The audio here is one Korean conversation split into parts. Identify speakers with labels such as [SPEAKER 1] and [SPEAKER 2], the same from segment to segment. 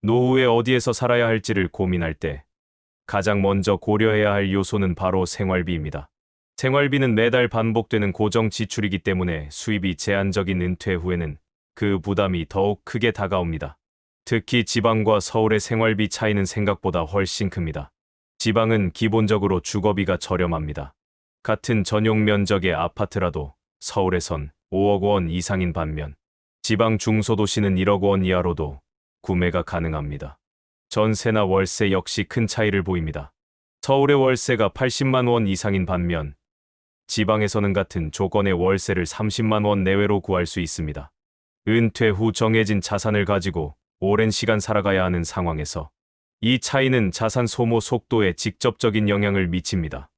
[SPEAKER 1] 노후에 어디에서 살아야 할지를 고민할 때 가장 먼저 고려해야 할 요소는 바로 생활비입니다. 생활비는 매달 반복되는 고정 지출이기 때문에 수입이 제한적인 은퇴 후에는 그 부담이 더욱 크게 다가옵니다. 특히 지방과 서울의 생활비 차이는 생각보다 훨씬 큽니다. 지방은 기본적으로 주거비가 저렴합니다. 같은 전용 면적의 아파트라도 서울에선 5억 원 이상인 반면 지방 중소도시는 1억 원 이하로도 구매가 가능합니다. 전세나 월세 역시 큰 차이를 보입니다. 서울의 월세가 80만 원 이상인 반면 지방에서는 같은 조건의 월세를 30만 원 내외로 구할 수 있습니다. 은퇴 후 정해진 자산을 가지고 오랜 시간 살아가야 하는 상황에서 이 차이는 자산 소모 속도에 직접적인 영향을 미칩니다.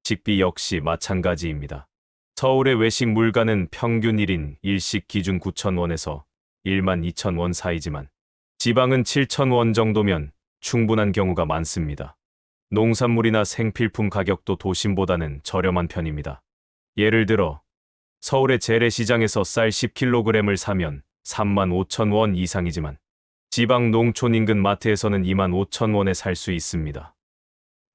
[SPEAKER 1] 식비 역시 마찬가지입니다. 서울의 외식 물가는 평균 1인 1식 기준 9,000원에서 12,000원 사이지만 지방은 7,000원 정도면 충분한 경우가 많습니다. 농산물이나 생필품 가격도 도심보다는 저렴한 편입니다. 예를 들어 서울의 재래시장에서 쌀 10kg을 사면 35,000원 이상이지만 지방 농촌 인근 마트에서는 25,000원에 살 수 있습니다.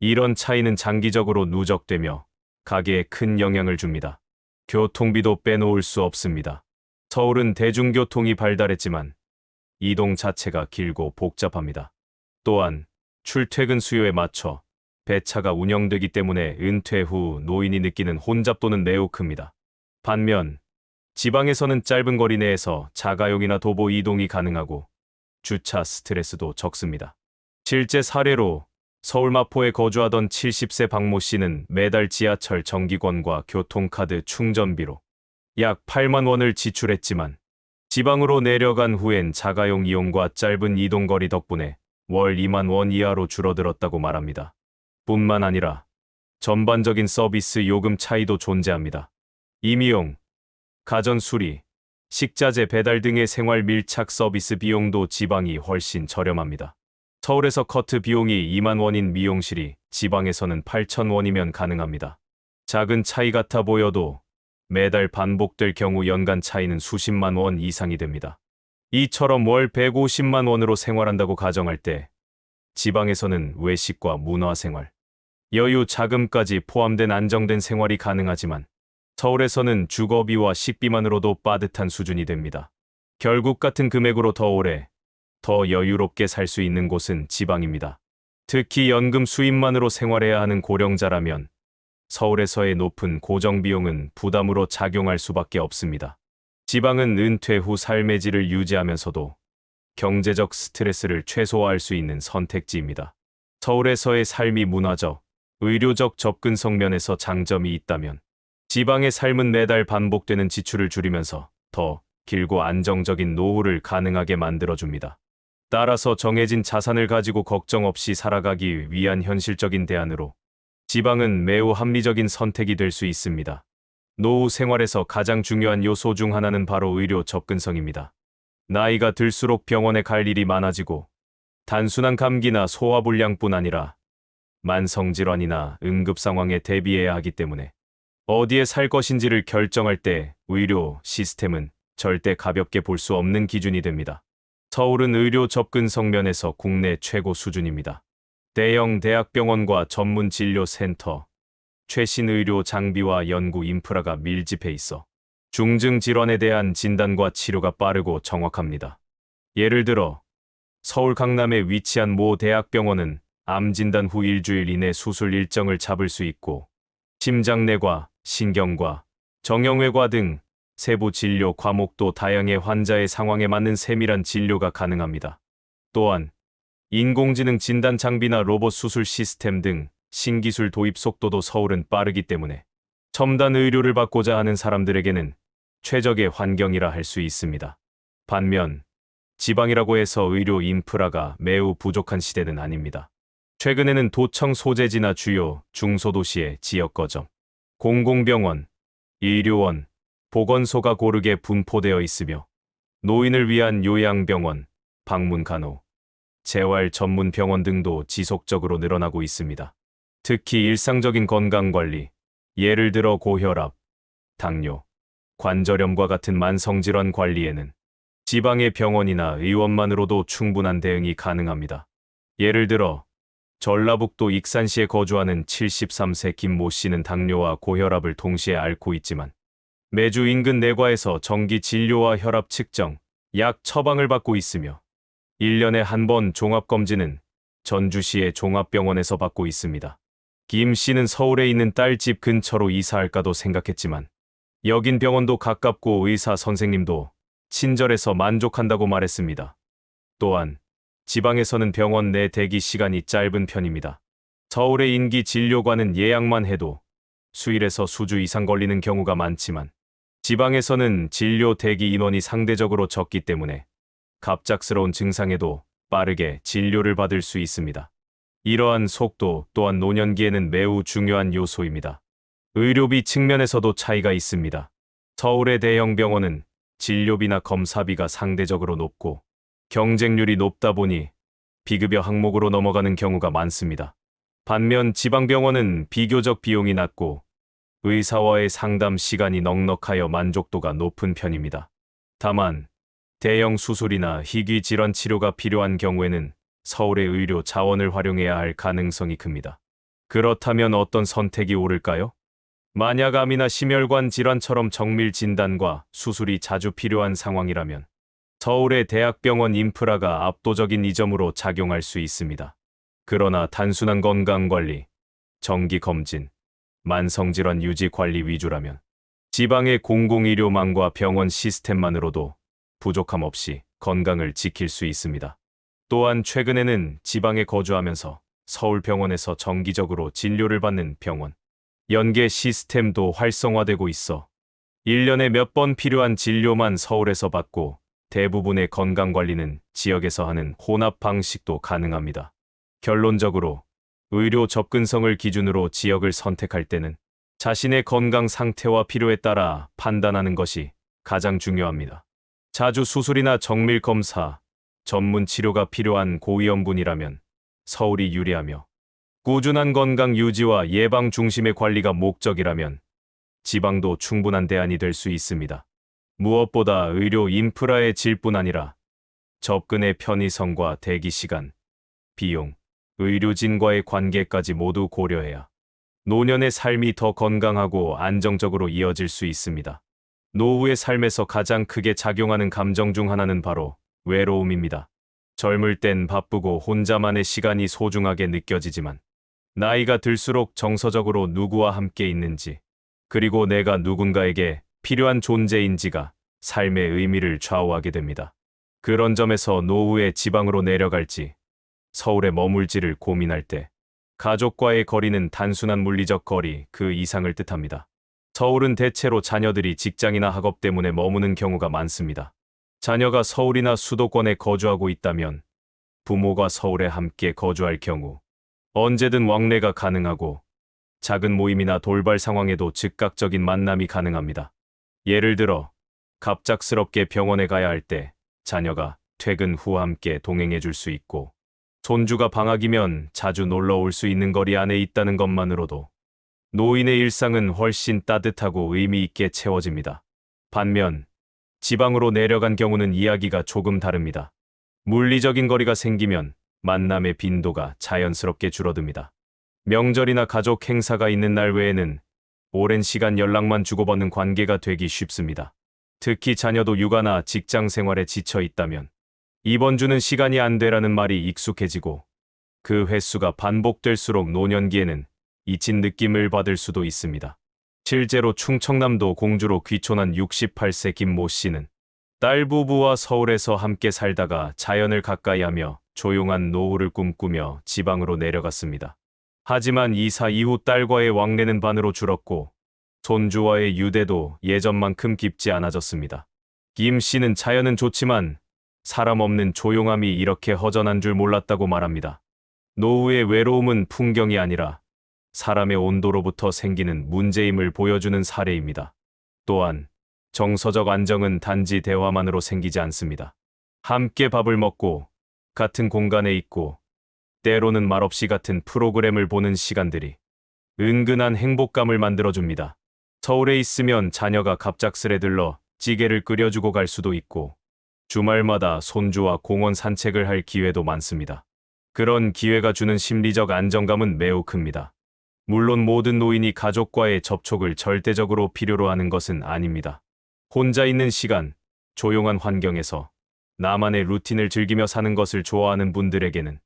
[SPEAKER 1] 이런 차이는 장기적으로 누적되며 가게에 큰 영향을 줍니다. 교통비도 빼놓을 수 없습니다. 서울은 대중교통이 발달했지만 이동 자체가 길고 복잡합니다. 또한 출퇴근 수요에 맞춰 배차가 운영되기 때문에 은퇴 후 노인이 느끼는 혼잡도는 매우 큽니다. 반면 지방에서는 짧은 거리 내에서 자가용이나 도보 이동이 가능하고 주차 스트레스도 적습니다. 실제 사례로 서울 마포에 거주하던 70세 박모 씨는 매달 지하철 정기권과 교통카드 충전비로 약 8만 원을 지출했지만 지방으로 내려간 후엔 자가용 이용과 짧은 이동거리 덕분에 월 2만 원 이하로 줄어들었다고 말합니다. 뿐만 아니라 전반적인 서비스 요금 차이도 존재합니다. 임의용, 가전수리, 식자재 배달 등의 생활 밀착 서비스 비용도 지방이 훨씬 저렴합니다. 서울에서 커트 비용이 2만 원인 미용실이 지방에서는 8,000원이면 가능합니다. 작은 차이 같아 보여도 매달 반복될 경우 연간 차이는 수십만 원 이상이 됩니다. 이처럼 월 150만 원으로 생활한다고 가정할 때 지방에서는 외식과 문화생활, 여유 자금까지 포함된 안정된 생활이 가능하지만 서울에서는 주거비와 식비만으로도 빠듯한 수준이 됩니다. 결국 같은 금액으로 더 오래, 더 여유롭게 살 수 있는 곳은 지방입니다. 특히 연금 수입만으로 생활해야 하는 고령자라면 서울에서의 높은 고정비용은 부담으로 작용할 수밖에 없습니다. 지방은 은퇴 후 삶의 질을 유지하면서도 경제적 스트레스를 최소화할 수 있는 선택지입니다. 서울에서의 삶이 문화적, 의료적 접근성 면에서 장점이 있다면 지방의 삶은 매달 반복되는 지출을 줄이면서 더 길고 안정적인 노후를 가능하게 만들어줍니다. 따라서 정해진 자산을 가지고 걱정 없이 살아가기 위한 현실적인 대안으로 지방은 매우 합리적인 선택이 될 수 있습니다. 노후 생활에서 가장 중요한 요소 중 하나는 바로 의료 접근성입니다. 나이가 들수록 병원에 갈 일이 많아지고 단순한 감기나 소화불량뿐 아니라 만성질환이나 응급 상황에 대비해야 하기 때문에 어디에 살 것인지를 결정할 때 의료 시스템은 절대 가볍게 볼 수 없는 기준이 됩니다. 서울은 의료 접근성 면에서 국내 최고 수준입니다. 대형 대학병원과 전문 진료센터, 최신 의료 장비와 연구 인프라가 밀집해 있어 중증 질환에 대한 진단과 치료가 빠르고 정확합니다. 예를 들어 서울 강남에 위치한 모 대학병원은 암 진단 후 일주일 이내 수술 일정을 잡을 수 있고 심장내과, 신경과, 정형외과 등 세부 진료 과목도 다양해 환자의 상황에 맞는 세밀한 진료가 가능합니다. 또한 인공지능 진단 장비나 로봇 수술 시스템 등 신기술 도입 속도도 서울은 빠르기 때문에 첨단 의료를 받고자 하는 사람들에게는 최적의 환경이라 할 수 있습니다. 반면 지방이라고 해서 의료 인프라가 매우 부족한 시대는 아닙니다. 최근에는 도청 소재지나 주요 중소도시의 지역 거점, 공공병원, 의료원, 보건소가 고르게 분포되어 있으며 노인을 위한 요양병원, 방문간호, 재활 전문 병원 등도 지속적으로 늘어나고 있습니다. 특히 일상적인 건강관리, 예를 들어 고혈압, 당뇨, 관절염과 같은 만성질환 관리에는 지방의 병원이나 의원만으로도 충분한 대응이 가능합니다. 예를 들어 전라북도 익산시에 거주하는 73세 김모 씨는 당뇨와 고혈압을 동시에 앓고 있지만 매주 인근 내과에서 정기 진료와 혈압 측정, 약 처방을 받고 있으며 1년에 한 번 종합검진은 전주시의 종합병원에서 받고 있습니다. 김 씨는 서울에 있는 딸 집 근처로 이사할까도 생각했지만 여긴 병원도 가깝고 의사 선생님도 친절해서 만족한다고 말했습니다. 또한 지방에서는 병원 내 대기 시간이 짧은 편입니다. 서울의 인기 진료관은 예약만 해도 수일에서 수주 이상 걸리는 경우가 많지만 지방에서는 진료 대기 인원이 상대적으로 적기 때문에 갑작스러운 증상에도 빠르게 진료를 받을 수 있습니다. 이러한 속도 또한 노년기에는 매우 중요한 요소입니다. 의료비 측면에서도 차이가 있습니다. 서울의 대형 병원은 진료비나 검사비가 상대적으로 높고 경쟁률이 높다 보니 비급여 항목으로 넘어가는 경우가 많습니다. 반면 지방병원은 비교적 비용이 낮고 의사와의 상담 시간이 넉넉하여 만족도가 높은 편입니다. 다만 대형 수술이나 희귀 질환 치료가 필요한 경우에는 서울의 의료 자원을 활용해야 할 가능성이 큽니다. 그렇다면 어떤 선택이 옳을까요? 만약 암이나 심혈관 질환처럼 정밀 진단과 수술이 자주 필요한 상황이라면 서울의 대학병원 인프라가 압도적인 이점으로 작용할 수 있습니다. 그러나 단순한 건강관리, 정기검진, 만성질환 유지 관리 위주라면 지방의 공공의료망과 병원 시스템만으로도 부족함 없이 건강을 지킬 수 있습니다. 또한 최근에는 지방에 거주하면서 서울병원에서 정기적으로 진료를 받는 병원, 연계 시스템도 활성화되고 있어 1년에 몇 번 필요한 진료만 서울에서 받고 대부분의 건강관리는 지역에서 하는 혼합 방식도 가능합니다. 결론적으로 의료 접근성을 기준으로 지역을 선택할 때는 자신의 건강 상태와 필요에 따라 판단하는 것이 가장 중요합니다. 자주 수술이나 정밀 검사, 전문 치료가 필요한 고위험군이라면 서울이 유리하며 꾸준한 건강 유지와 예방 중심의 관리가 목적이라면 지방도 충분한 대안이 될 수 있습니다. 무엇보다 의료 인프라의 질뿐 아니라 접근의 편의성과 대기 시간, 비용, 의료진과의 관계까지 모두 고려해야 노년의 삶이 더 건강하고 안정적으로 이어질 수 있습니다. 노후의 삶에서 가장 크게 작용하는 감정 중 하나는 바로 외로움입니다. 젊을 땐 바쁘고 혼자만의 시간이 소중하게 느껴지지만 나이가 들수록 정서적으로 누구와 함께 있는지, 그리고 내가 누군가에게 필요한 존재인지가 삶의 의미를 좌우하게 됩니다. 그런 점에서 노후에 지방으로 내려갈지 서울에 머물지를 고민할 때 가족과의 거리는 단순한 물리적 거리 그 이상을 뜻합니다. 서울은 대체로 자녀들이 직장이나 학업 때문에 머무는 경우가 많습니다. 자녀가 서울이나 수도권에 거주하고 있다면 부모가 서울에 함께 거주할 경우 언제든 왕래가 가능하고 작은 모임이나 돌발 상황에도 즉각적인 만남이 가능합니다. 예를 들어 갑작스럽게 병원에 가야 할 때 자녀가 퇴근 후 함께 동행해 줄 수 있고 손주가 방학이면 자주 놀러 올 수 있는 거리 안에 있다는 것만으로도 노인의 일상은 훨씬 따뜻하고 의미 있게 채워집니다. 반면 지방으로 내려간 경우는 이야기가 조금 다릅니다. 물리적인 거리가 생기면 만남의 빈도가 자연스럽게 줄어듭니다. 명절이나 가족 행사가 있는 날 외에는 오랜 시간 연락만 주고받는 관계가 되기 쉽습니다. 특히 자녀도 육아나 직장 생활에 지쳐 있다면 이번 주는 시간이 안 되라는 말이 익숙해지고 그 횟수가 반복될수록 노년기에는 잊힌 느낌을 받을 수도 있습니다. 실제로 충청남도 공주로 귀촌한 68세 김모 씨는 딸 부부와 서울에서 함께 살다가 자연을 가까이하며 조용한 노후를 꿈꾸며 지방으로 내려갔습니다. 하지만 이사 이후 딸과의 왕래는 반으로 줄었고 손주와의 유대도 예전만큼 깊지 않아졌습니다. 김 씨는 자연은 좋지만 사람 없는 조용함이 이렇게 허전한 줄 몰랐다고 말합니다. 노후의 외로움은 풍경이 아니라 사람의 온도로부터 생기는 문제임을 보여주는 사례입니다. 또한 정서적 안정은 단지 대화만으로 생기지 않습니다. 함께 밥을 먹고 같은 공간에 있고 때로는 말없이 같은 프로그램을 보는 시간들이 은근한 행복감을 만들어줍니다. 서울에 있으면 자녀가 갑작스레 들러 찌개를 끓여주고 갈 수도 있고 주말마다 손주와 공원 산책을 할 기회도 많습니다. 그런 기회가 주는 심리적 안정감은 매우 큽니다. 물론 모든 노인이 가족과의 접촉을 절대적으로 필요로 하는 것은 아닙니다. 혼자 있는 시간, 조용한 환경에서 나만의 루틴을 즐기며 사는 것을 좋아하는 분들에게는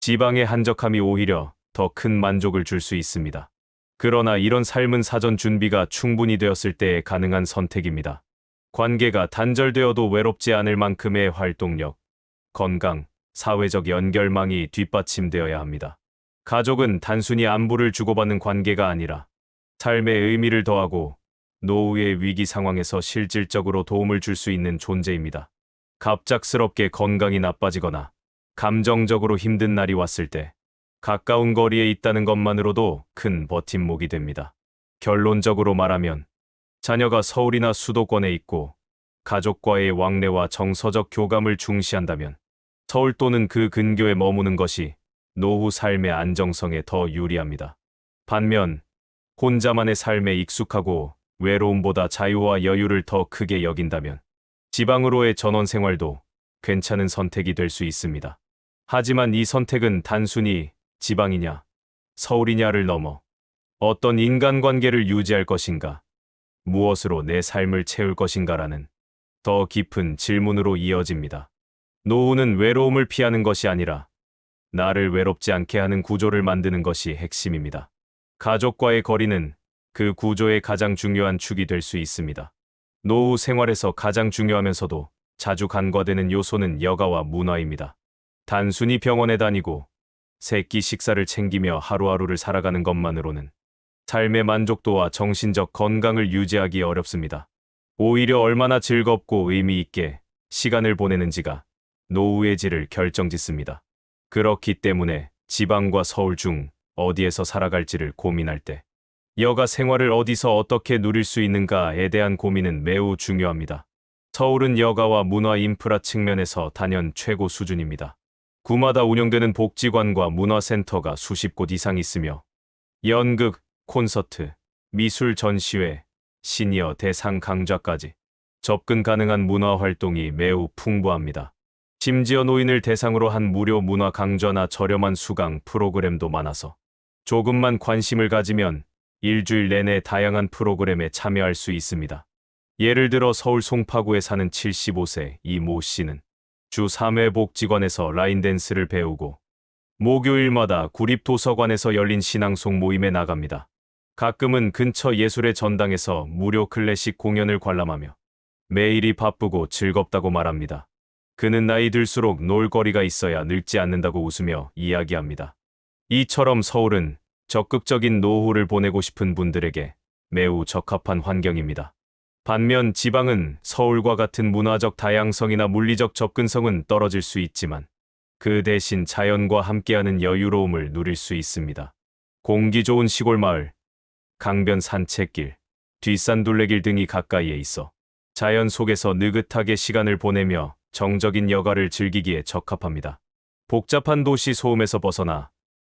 [SPEAKER 1] 지방의 한적함이 오히려 더 큰 만족을 줄 수 있습니다. 그러나 이런 삶은 사전 준비가 충분히 되었을 때에 가능한 선택입니다. 관계가 단절되어도 외롭지 않을 만큼의 활동력, 건강, 사회적 연결망이 뒷받침되어야 합니다. 가족은 단순히 안부를 주고받는 관계가 아니라 삶의 의미를 더하고 노후의 위기 상황에서 실질적으로 도움을 줄 수 있는 존재입니다. 갑작스럽게 건강이 나빠지거나 감정적으로 힘든 날이 왔을 때 가까운 거리에 있다는 것만으로도 큰 버팀목이 됩니다. 결론적으로 말하면 자녀가 서울이나 수도권에 있고 가족과의 왕래와 정서적 교감을 중시한다면 서울 또는 그 근교에 머무는 것이 노후 삶의 안정성에 더 유리합니다. 반면 혼자만의 삶에 익숙하고 외로움보다 자유와 여유를 더 크게 여긴다면 지방으로의 전원 생활도 괜찮은 선택이 될 수 있습니다. 하지만 이 선택은 단순히 지방이냐, 서울이냐를 넘어 어떤 인간관계를 유지할 것인가, 무엇으로 내 삶을 채울 것인가라는 더 깊은 질문으로 이어집니다. 노후는 외로움을 피하는 것이 아니라 나를 외롭지 않게 하는 구조를 만드는 것이 핵심입니다. 가족과의 거리는 그 구조의 가장 중요한 축이 될 수 있습니다. 노후 생활에서 가장 중요하면서도 자주 간과되는 요소는 여가와 문화입니다. 단순히 병원에 다니고 세끼 식사를 챙기며 하루하루를 살아가는 것만으로는 삶의 만족도와 정신적 건강을 유지하기 어렵습니다. 오히려 얼마나 즐겁고 의미 있게 시간을 보내는지가 노후의 질을 결정짓습니다. 그렇기 때문에 지방과 서울 중 어디에서 살아갈지를 고민할 때 여가 생활을 어디서 어떻게 누릴 수 있는가에 대한 고민은 매우 중요합니다. 서울은 여가와 문화 인프라 측면에서 단연 최고 수준입니다. 구마다 운영되는 복지관과 문화센터가 수십 곳 이상 있으며 연극, 콘서트, 미술 전시회, 시니어 대상 강좌까지 접근 가능한 문화 활동이 매우 풍부합니다. 심지어 노인을 대상으로 한 무료 문화 강좌나 저렴한 수강 프로그램도 많아서 조금만 관심을 가지면 일주일 내내 다양한 프로그램에 참여할 수 있습니다. 예를 들어 서울 송파구에 사는 75세 이모 씨는 주 3회 복지관에서 라인댄스를 배우고 목요일마다 구립도서관에서 열린 신앙송 모임에 나갑니다. 가끔은 근처 예술의 전당에서 무료 클래식 공연을 관람하며 매일이 바쁘고 즐겁다고 말합니다. 그는 나이 들수록 놀거리가 있어야 늙지 않는다고 웃으며 이야기합니다. 이처럼 서울은 적극적인 노후를 보내고 싶은 분들에게 매우 적합한 환경입니다. 반면 지방은 서울과 같은 문화적 다양성이나 물리적 접근성은 떨어질 수 있지만 그 대신 자연과 함께하는 여유로움을 누릴 수 있습니다. 공기 좋은 시골 마을, 강변 산책길, 뒷산 둘레길 등이 가까이에 있어 자연 속에서 느긋하게 시간을 보내며 정적인 여가를 즐기기에 적합합니다. 복잡한 도시 소음에서 벗어나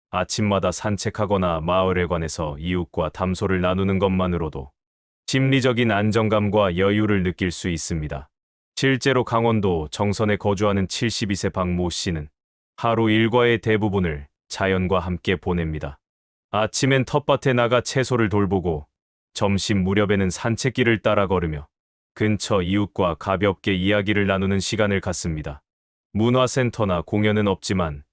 [SPEAKER 1] 아침마다 산책하거나 마을에 관해서 이웃과 담소를 나누는 것만으로도 심리적인 안정감과 여유를 느낄 수 있습니다. 실제로 강원도 정선에 거주하는 72세 박모 씨는 하루 일과의 대부분을 자연과 함께 보냅니다. 아침엔 텃밭에 나가 채소를 돌보고 점심 무렵에는 산책길을 따라 걸으며 근처 이웃과 가볍게 이야기를 나누는 시간을 갖습니다. 문화센터나 공연은 없지만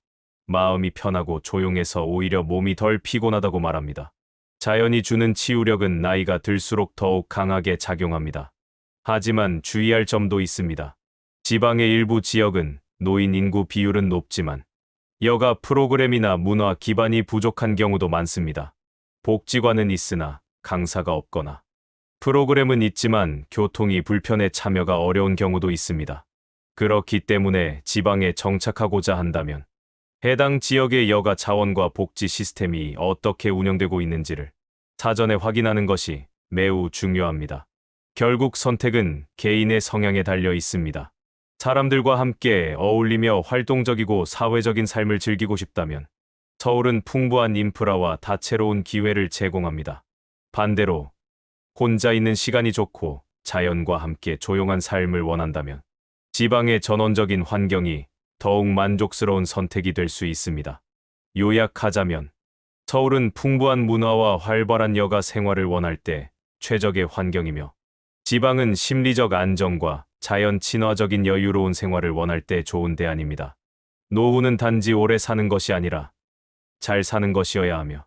[SPEAKER 1] 마음이 편하고 조용해서 오히려 몸이 덜 피곤하다고 말합니다. 자연이 주는 치유력은 나이가 들수록 더욱 강하게 작용합니다. 하지만 주의할 점도 있습니다. 지방의 일부 지역은 노인 인구 비율은 높지만 여가 프로그램이나 문화 기반이 부족한 경우도 많습니다. 복지관은 있으나 강사가 없거나 프로그램은 있지만 교통이 불편해 참여가 어려운 경우도 있습니다. 그렇기 때문에 지방에 정착하고자 한다면 해당 지역의 여가 자원과 복지 시스템이 어떻게 운영되고 있는지를 사전에 확인하는 것이 매우 중요합니다. 결국 선택은 개인의 성향에 달려 있습니다. 사람들과 함께 어울리며 활동적이고 사회적인 삶을 즐기고 싶다면 서울은 풍부한 인프라와 다채로운 기회를 제공합니다. 반대로 혼자 있는 시간이 좋고 자연과 함께 조용한 삶을 원한다면 지방의 전원적인 환경이 더욱 만족스러운 선택이 될 수 있습니다. 요약하자면, 서울은 풍부한 문화와 활발한 여가 생활을 원할 때 최적의 환경이며, 지방은 심리적 안정과 자연 친화적인 여유로운 생활을 원할 때 좋은 대안입니다. 노후는 단지 오래 사는 것이 아니라 잘 사는 것이어야 하며,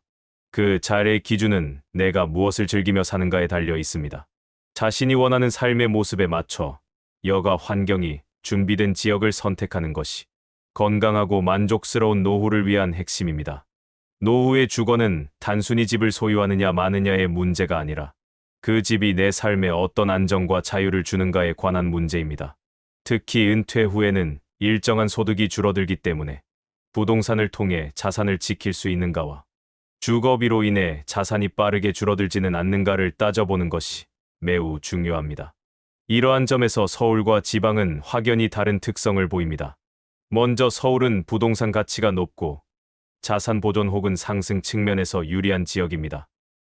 [SPEAKER 1] 그 잘의 기준은 내가 무엇을 즐기며 사는가에 달려 있습니다. 자신이 원하는 삶의 모습에 맞춰 여가 환경이 준비된 지역을 선택하는 것이 건강하고 만족스러운 노후를 위한 핵심입니다. 노후의 주거는 단순히 집을 소유하느냐 마느냐의 문제가 아니라 그 집이 내 삶에 어떤 안정과 자유를 주는가에 관한 문제입니다. 특히 은퇴 후에는 일정한 소득이 줄어들기 때문에 부동산을 통해 자산을 지킬 수 있는가와 주거비로 인해 자산이 빠르게 줄어들지는 않는가를 따져보는 것이 매우 중요합니다. 이러한 점에서 서울과 지방은 확연히 다른 특성을 보입니다. 먼저 서울은 부동산 가치가 높고 자산 보존 혹은 상승 측면에서 유리한 지역입니다.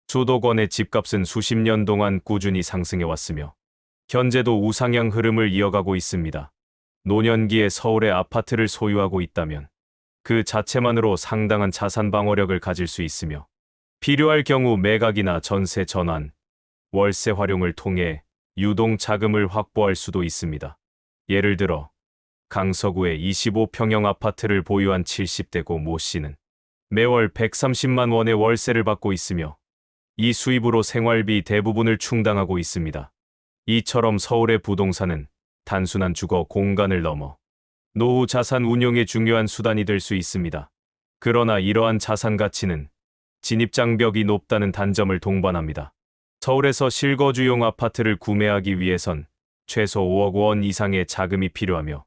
[SPEAKER 1] 수도권의 집값은 수십 년 동안 꾸준히 상승해 왔으며 현재도 우상향 흐름을 이어가고 있습니다. 노년기에 서울의 아파트를 소유하고 있다면 그 자체만으로 상당한 자산 방어력을 가질 수 있으며, 필요할 경우 매각이나 전세 전환, 월세 활용을 통해 유동 자금을 확보할 수도 있습니다. 예를 들어 강서구의 25평형 아파트를 보유한 70대고 모 씨는 매월 130만 원의 월세를 받고 있으며 이 수입으로 생활비 대부분을 충당하고 있습니다. 이처럼 서울의 부동산은 단순한 주거 공간을 넘어 노후 자산 운용의 중요한 수단이 될 수 있습니다. 그러나 이러한 자산 가치는 진입장벽이 높다는 단점을 동반합니다. 서울에서 실거주용 아파트를 구매하기 위해선 최소 5억 원 이상의 자금이 필요하며,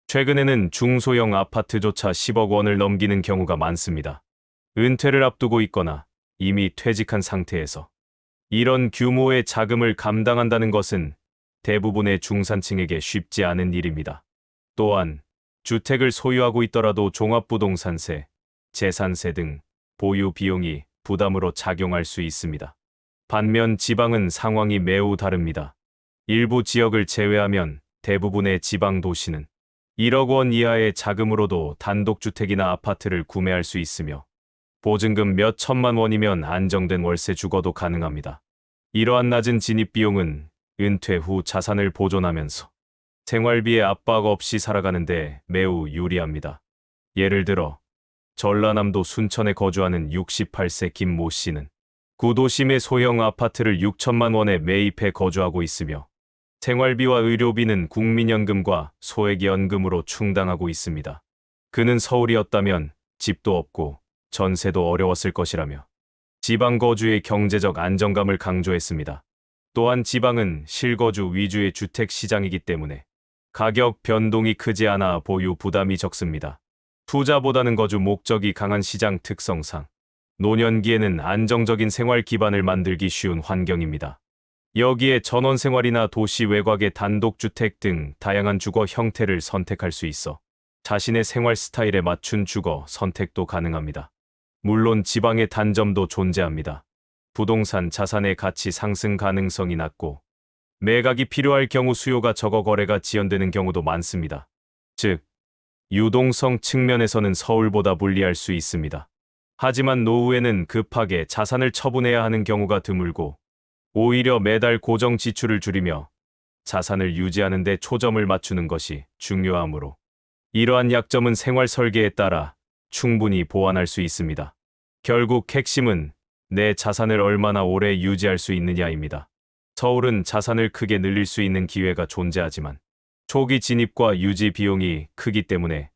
[SPEAKER 1] 최근에는 중소형 아파트조차 10억 원을 넘기는 경우가 많습니다. 은퇴를 앞두고 있거나 이미 퇴직한 상태에서 이런 규모의 자금을 감당한다는 것은 대부분의 중산층에게 쉽지 않은 일입니다. 또한 주택을 소유하고 있더라도 종합부동산세, 재산세 등 보유 비용이 부담으로 작용할 수 있습니다. 반면 지방은 상황이 매우 다릅니다. 일부 지역을 제외하면 대부분의 지방 도시는 1억 원 이하의 자금으로도 단독주택이나 아파트를 구매할 수 있으며, 보증금 몇 천만 원이면 안정된 월세 주거도 가능합니다. 이러한 낮은 진입비용은 은퇴 후 자산을 보존하면서 생활비에 압박 없이 살아가는데 매우 유리합니다. 예를 들어 전라남도 순천에 거주하는 68세 김 모 씨는 구도심의 소형 아파트를 6천만 원에 매입해 거주하고 있으며, 생활비와 의료비는 국민연금과 소액연금으로 충당하고 있습니다. 그는 서울이었다면 집도 없고 전세도 어려웠을 것이라며 지방 거주의 경제적 안정감을 강조했습니다. 또한 지방은 실거주 위주의 주택 시장이기 때문에 가격 변동이 크지 않아 보유 부담이 적습니다. 투자보다는 거주 목적이 강한 시장 특성상 노년기에는 안정적인 생활 기반을 만들기 쉬운 환경입니다. 여기에 전원생활이나 도시 외곽의 단독주택 등 다양한 주거 형태를 선택할 수 있어 자신의 생활 스타일에 맞춘 주거 선택도 가능합니다. 물론 지방의 단점도 존재합니다. 부동산 자산의 가치 상승 가능성이 낮고 매각이 필요할 경우 수요가 적어 거래가 지연되는 경우도 많습니다. 즉, 유동성 측면에서는 서울보다 불리할 수 있습니다. 하지만 노후에는 급하게 자산을 처분해야 하는 경우가 드물고, 오히려 매달 고정 지출을 줄이며 자산을 유지하는 데 초점을 맞추는 것이 중요하므로 이러한 약점은 생활 설계에 따라 충분히 보완할 수 있습니다. 결국 핵심은 내 자산을 얼마나 오래 유지할 수 있느냐입니다. 서울은 자산을 크게 늘릴 수 있는 기회가 존재하지만 초기 진입과 유지 비용이 크기 때문에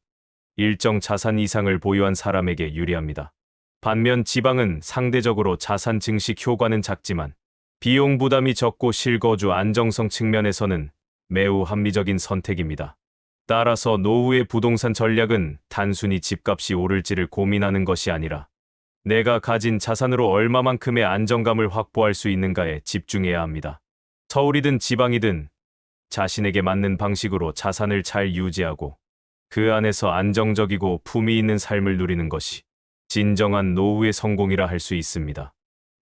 [SPEAKER 1] 일정 자산 이상을 보유한 사람에게 유리합니다. 반면 지방은 상대적으로 자산 증식 효과는 작지만 비용 부담이 적고 실거주 안정성 측면에서는 매우 합리적인 선택입니다. 따라서 노후의 부동산 전략은 단순히 집값이 오를지를 고민하는 것이 아니라 내가 가진 자산으로 얼마만큼의 안정감을 확보할 수 있는가에 집중해야 합니다. 서울이든 지방이든 자신에게 맞는 방식으로 자산을 잘 유지하고 그 안에서 안정적이고 품위 있는 삶을 누리는 것이 진정한 노후의 성공이라 할 수 있습니다.